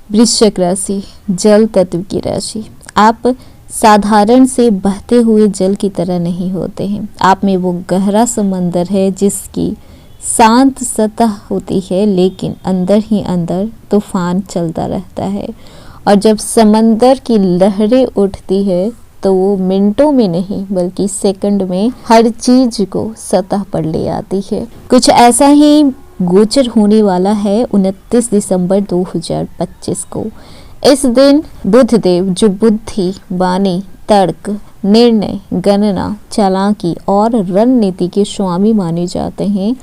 वृश्चिक राशि जल तत्व की राशि। आप साधारण से बहते हुए जल की तरह नहीं होते हैं। आप में वो गहरा समंदर है जिसकी शांत सतह होती है, लेकिन अंदर ही अंदर तूफान चलता रहता है। और जब समंदर की लहरें उठती है तो वो मिनटों में नहीं बल्कि सेकंड में हर चीज को सतह पर ले आती है। कुछ ऐसा ही गोचर होने वाला है 29 दिसंबर 2025 को। इस दिन बुध देव, जो बुद्धि, वाणी, तर्क, निर्णय, गणना, चालाकी और रणनीति के स्वामी माने जाते हैं,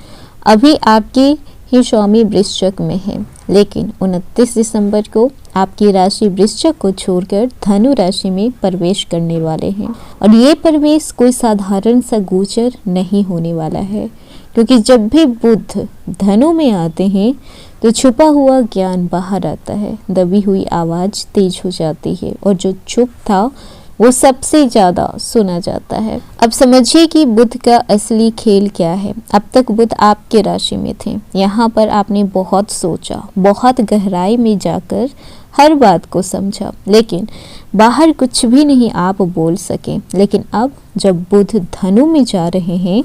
अभी आपके ही स्वामी वृश्चिक में है। लेकिन 29 दिसंबर को आपकी राशि वृश्चिक को छोड़कर धनु राशि में प्रवेश करने वाले हैं। और ये प्रवेश कोई साधारण सा गोचर नहीं होने वाला है, क्योंकि जब भी बुध धनु में आते हैं तो छुपा हुआ ज्ञान बाहर आता है, दबी हुई आवाज तेज हो जाती है और जो चुप था वो सबसे ज्यादा सुना जाता है। अब समझिए कि बुध का असली खेल क्या है। अब तक बुध आपके राशि में थे, यहाँ पर आपने बहुत सोचा, बहुत गहराई में जाकर हर बात को समझा, लेकिन बाहर कुछ भी नहीं आप बोल सके। लेकिन अब जब बुध धनु में जा रहे हैं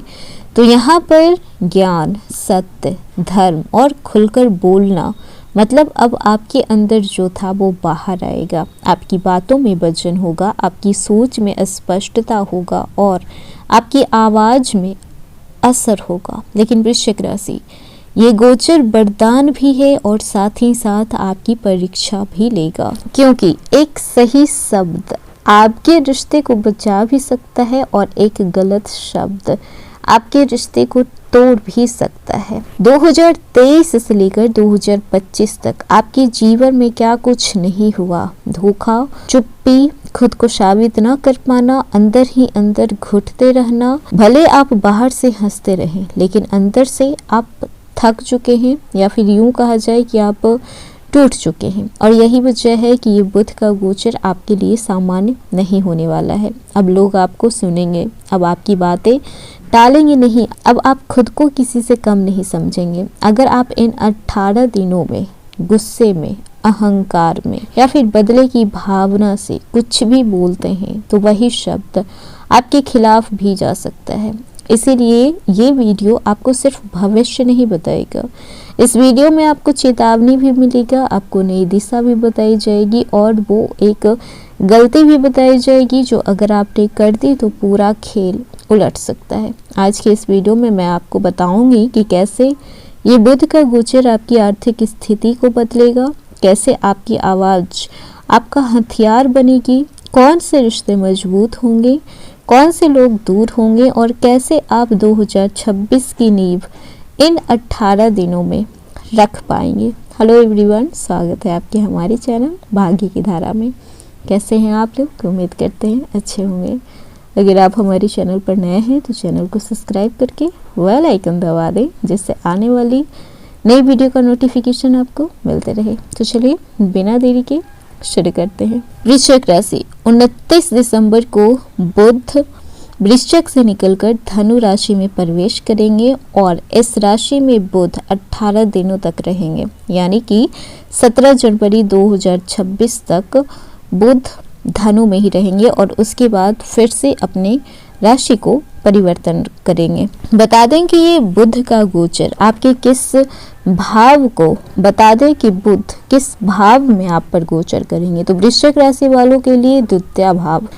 तो यहाँ पर ज्ञान, सत्य, धर्म और खुलकर बोलना, मतलब अब आपके अंदर जो था वो बाहर आएगा। आपकी बातों में वजन होगा, आपकी सोच में स्पष्टता होगा और आपकी आवाज में असर होगा। लेकिन वृश्चिक राशि, ये गोचर वरदान भी है और साथ ही साथ आपकी परीक्षा भी लेगा, क्योंकि एक सही शब्द आपके रिश्ते को बचा भी सकता है और एक गलत शब्द आपके रिश्ते को तोड़ भी सकता है। 2023 से लेकर 2025 तक आपके जीवन में क्या कुछ नहीं हुआ। धोखा, चुप्पी, खुद को साबित न कर पाना, अंदर ही अंदर घुटते रहना। भले आप बाहर से हंसते रहें, लेकिन अंदर से आप थक चुके हैं, या फिर यूं कहा जाए कि आप टूट चुके हैं। और यही वजह है कि ये बुध का गोचर आपके लिए सामान्य नहीं होने वाला है। अब लोग आपको सुनेंगे, अब आपकी बातें टालेंगे नहीं, अब आप खुद को किसी से कम नहीं समझेंगे। अगर आप इन 18 दिनों में गुस्से में, अहंकार में या फिर बदले की भावना से कुछ भी बोलते हैं तो वही शब्द आपके खिलाफ भी जा सकता है। इसीलिए ये वीडियो आपको सिर्फ भविष्य नहीं बताएगा, इस वीडियो में आपको चेतावनी भी मिलेगा, आपको नई दिशा भी बताई जाएगी और वो एक गलती भी बताई जाएगी जो अगर आपने कर दी तो पूरा खेल उलट सकता है। आज के इस वीडियो में मैं आपको बताऊंगी कि कैसे ये बुध का गोचर आपकी आर्थिक स्थिति को बदलेगा, कैसे आपकी आवाज आपका हथियार बनेगी, कौन से रिश्ते मजबूत होंगे, कौन से लोग दूर होंगे और कैसे आप 2026 की नींव इन 18 दिनों में रख पाएंगे। हेलो एवरीवन, स्वागत है आपके हमारे चैनल भाग्य की धारा में। कैसे हैं आप लोग? उम्मीद करते हैं अच्छे होंगे। अगर आप हमारे चैनल पर नए हैं तो चैनल को सब्सक्राइब करके बेल आइकन दबा दें, जिससे आने वाली नई वीडियो का नोटिफिकेशन आपको मिलते रहे। तो चलिए बिना देरी के शुरू करते हैं। वृश्चिक राशि, 29 दिसंबर को बुध वृश्चिक से निकलकर धनु राशि में प्रवेश करेंगे और इस राशि में बुध 18 दिनों तक रहेंगे, यानी कि 17 जनवरी 2026 तक बुध धनु में ही रहेंगे और उसके बाद फिर से अपने राशि को परिवर्तन करेंगे। बता दें कि ये बुध का गोचर आपके किस भाव को बता दें कि बुध किस भाव में आप पर गोचर करेंगे। तो वृश्चिक राशि वालों के लिए द्वितीय भाव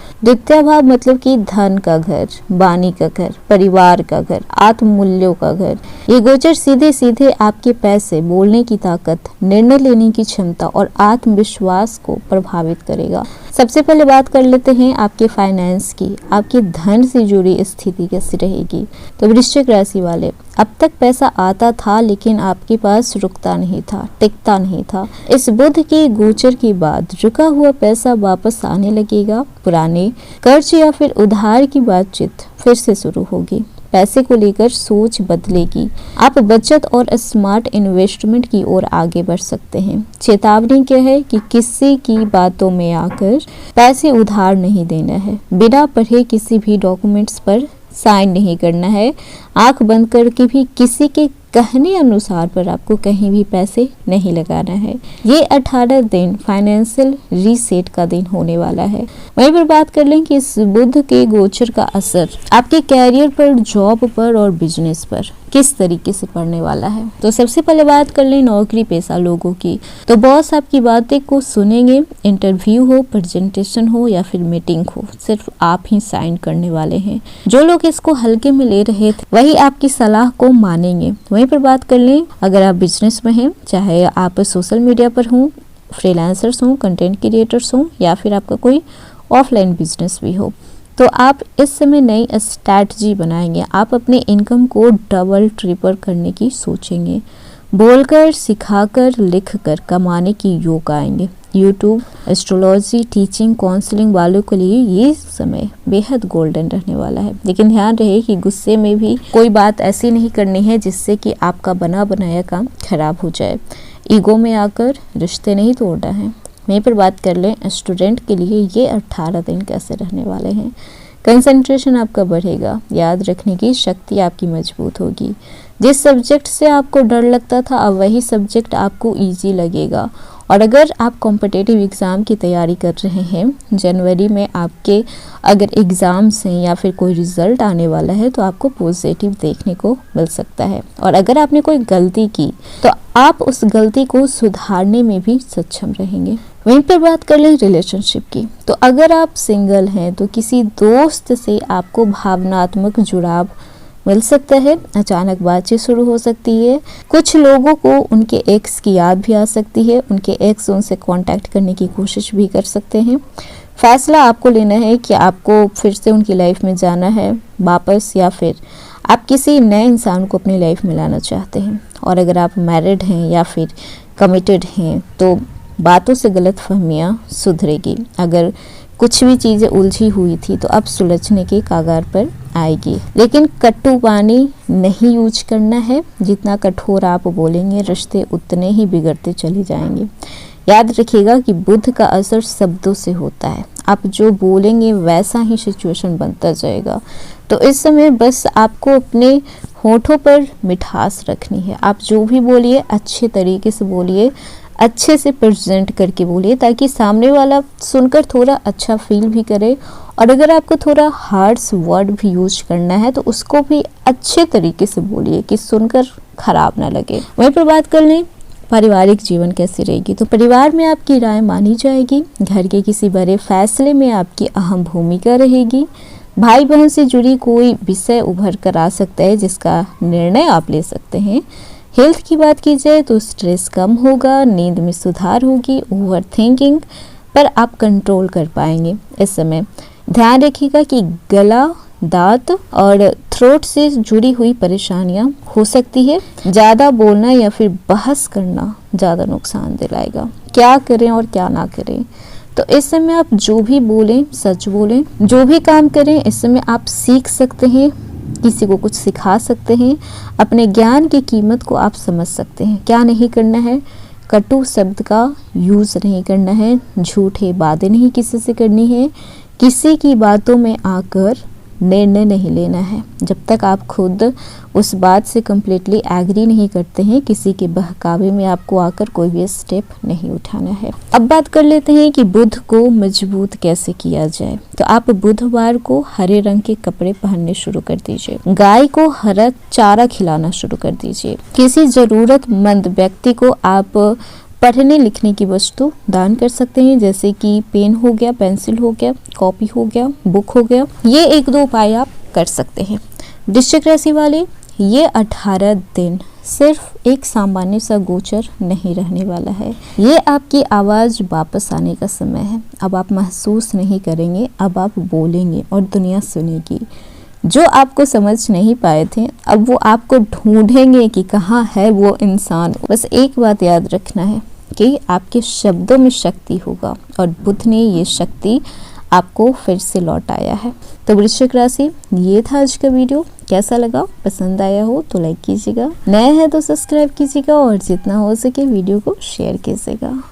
मतलब कि धन का घर, वाणी का घर, परिवार का घर, आत्ममूल्यों का घर। ये गोचर सीधे सीधे आपके पैसे, बोलने की ताकत, निर्णय लेने की क्षमता और आत्मविश्वास को प्रभावित करेगा। सबसे पहले बात कर लेते हैं आपके फाइनेंस की। आपके धन से जुड़ी स्थिति कैसी रहेगी। तो वृश्चिक राशि वाले, अब तक पैसा आता था लेकिन आपके पास रुकता नहीं था, टिकता नहीं था। इस बुध के गोचर के बाद रुका हुआ पैसा वापस आने लगेगा। पुराने कर्ज या फिर उधार की बातचीत फिर से शुरू होगी। पैसे को लेकर सोच बदलेगी। आप बचत और स्मार्ट इन्वेस्टमेंट की ओर आगे बढ़ सकते हैं। चेतावनी क्या है कि किसी की बातों में आकर पैसे उधार नहीं देना है। बिना पढ़े किसी भी डॉक्यूमेंट्स पर साइन नहीं करना है। आंख बंद करके भी किसी के कहने अनुसार पर आपको कहीं भी पैसे नहीं लगाना है। ये 18 दिन फाइनेंशियल रीसेट का दिन होने वाला है। वहीं पर बात कर लें कि इस बुध के गोचर का असर आपके कैरियर पर, जॉब पर और बिजनेस पर किस तरीके से पड़ने वाला है। तो सबसे पहले बात कर लें नौकरी पेशा लोगों की, तो बॉस आपकी बातें को सुनेंगे। इंटरव्यू हो, प्रेजेंटेशन हो या फिर मीटिंग हो, सिर्फ आप ही साइन करने वाले हैं। जो लोग इसको हल्के में ले रहे थे वही आपकी सलाह को मानेंगे। वहीं पर बात कर लें अगर आप बिजनेस में हैं, चाहे आप सोशल मीडिया पर हों, फ्रीलांसर्स हों, कंटेंट क्रिएटर्स हों या फिर आपका कोई ऑफलाइन बिजनेस भी हो, तो आप इस समय नई स्ट्रैटेजी बनाएंगे। आप अपने इनकम को डबल ट्रिपल करने की सोचेंगे। बोलकर, सिखाकर, लिखकर कमाने की योग आएंगे। यूट्यूब, एस्ट्रोलॉजी, टीचिंग, काउंसलिंग वालों के लिए ये समय बेहद गोल्डन रहने वाला है। लेकिन ध्यान रहे कि गुस्से में भी कोई बात ऐसी नहीं करनी है जिससे कि आपका बना बनाया काम खराब हो जाए। ईगो में आकर रिश्ते नहीं तोड़ना है। वहीं पर बात कर लें स्टूडेंट के लिए ये 18 दिन कैसे रहने वाले हैं। कंसंट्रेशन आपका बढ़ेगा, याद रखने की शक्ति आपकी मजबूत होगी। जिस सब्जेक्ट से आपको डर लगता था अब वही सब्जेक्ट आपको इजी लगेगा। और अगर आप कॉम्पिटिटिव एग्ज़ाम की तैयारी कर रहे हैं, जनवरी में आपके अगर एग्ज़ाम्स हैं या फिर कोई रिज़ल्ट आने वाला है तो आपको पॉजिटिव देखने को मिल सकता है। और अगर आपने कोई गलती की तो आप उस गलती को सुधारने में भी सक्षम रहेंगे। वहीं पर बात कर लें रिलेशनशिप की, तो अगर आप सिंगल हैं तो किसी दोस्त से आपको भावनात्मक जुड़ाव मिल सकता है। अचानक बातचीत शुरू हो सकती है। कुछ लोगों को उनके एक्स की याद भी आ सकती है। उनके एक्स उनसे कांटेक्ट करने की कोशिश भी कर सकते हैं। फैसला आपको लेना है कि आपको फिर से उनकी लाइफ में जाना है वापस, या फिर आप किसी नए इंसान को अपनी लाइफ में लाना चाहते हैं। और अगर आप मैरिड हैं या फिर कमिटेड हैं तो बातों से गलतफहमियां सुधरेगी। अगर कुछ भी चीज़ें उलझी हुई थी तो अब सुलझने के कागार पर आएगी। लेकिन कटु पानी नहीं यूज करना है। जितना कठोर आप बोलेंगे रिश्ते उतने ही बिगड़ते चले जाएंगे। याद रखिएगा कि बुध का असर शब्दों से होता है। आप जो बोलेंगे वैसा ही सिचुएशन बनता जाएगा। तो इस समय बस आपको अपने होठों पर मिठास रखनी है। आप जो भी बोलिए अच्छे तरीके से बोलिए, अच्छे से प्रेजेंट करके बोलिए, ताकि सामने वाला सुनकर थोड़ा अच्छा फील भी करे। और अगर आपको थोड़ा हार्श वर्ड भी यूज करना है तो उसको भी अच्छे तरीके से बोलिए कि सुनकर खराब ना लगे। वहीं पर बात कर लें पारिवारिक जीवन कैसी रहेगी, तो परिवार में आपकी राय मानी जाएगी। घर के किसी बड़े फैसले में आपकी अहम भूमिका रहेगी। भाई बहन से जुड़ी कोई विषय उभर कर आ सकता है जिसका निर्णय आप ले सकते हैं। हेल्थ की बात की जाए तो स्ट्रेस कम होगा, नींद में सुधार होगी, ओवर थिंकिंग पर आप कंट्रोल कर पाएंगे। इस समय ध्यान रखिएगा कि गला, दांत और थ्रोट से जुड़ी हुई परेशानियां हो सकती है। ज़्यादा बोलना या फिर बहस करना ज़्यादा नुकसान दिलाएगा। क्या करें और क्या ना करें, तो इस समय आप जो भी बोलें सच बोलें। जो भी काम करें इस समय आप सीख सकते हैं, किसी को कुछ सिखा सकते हैं। अपने ज्ञान की कीमत को आप समझ सकते हैं। क्या नहीं करना है, कटु शब्द का यूज़ नहीं करना है। झूठे वादे नहीं किसी से करनी है। किसी की बातों में आकर निर्णय नहीं लेना है जब तक आप खुद उस बात से कम्प्लीटली एग्री नहीं करते हैं। किसी के बहकावे में आपको आकर कोई भी स्टेप नहीं उठाना है। अब बात कर लेते हैं कि बुध को मजबूत कैसे किया जाए। तो आप बुधवार को हरे रंग के कपड़े पहनने शुरू कर दीजिए। गाय को हरा चारा खिलाना शुरू कर दीजिए। किसी जरूरतमंद व्यक्ति को आप पढ़ने लिखने की वस्तु दान कर सकते हैं, जैसे कि पेन हो गया, पेंसिल हो गया, कॉपी हो गया, बुक हो गया। ये 1-2 उपाय आप कर सकते हैं। वृश्चिक राशि वाले, ये 18 दिन सिर्फ एक सामान्य सा गोचर नहीं रहने वाला है। ये आपकी आवाज़ वापस आने का समय है। अब आप महसूस नहीं करेंगे, अब आप बोलेंगे और दुनिया सुनेगी। जो आपको समझ नहीं पाए थे अब वो आपको ढूंढेंगे कि कहाँ है वो इंसान। बस एक बात याद रखना है कि आपके शब्दों में शक्ति होगा और बुध ने ये शक्ति आपको फिर से लौटाया है। तो वृश्चिक राशि, ये था आज का वीडियो। कैसा लगा, पसंद आया हो तो लाइक कीजिएगा, नए हैं तो सब्सक्राइब कीजिएगा और जितना हो सके वीडियो को शेयर कीजिएगा।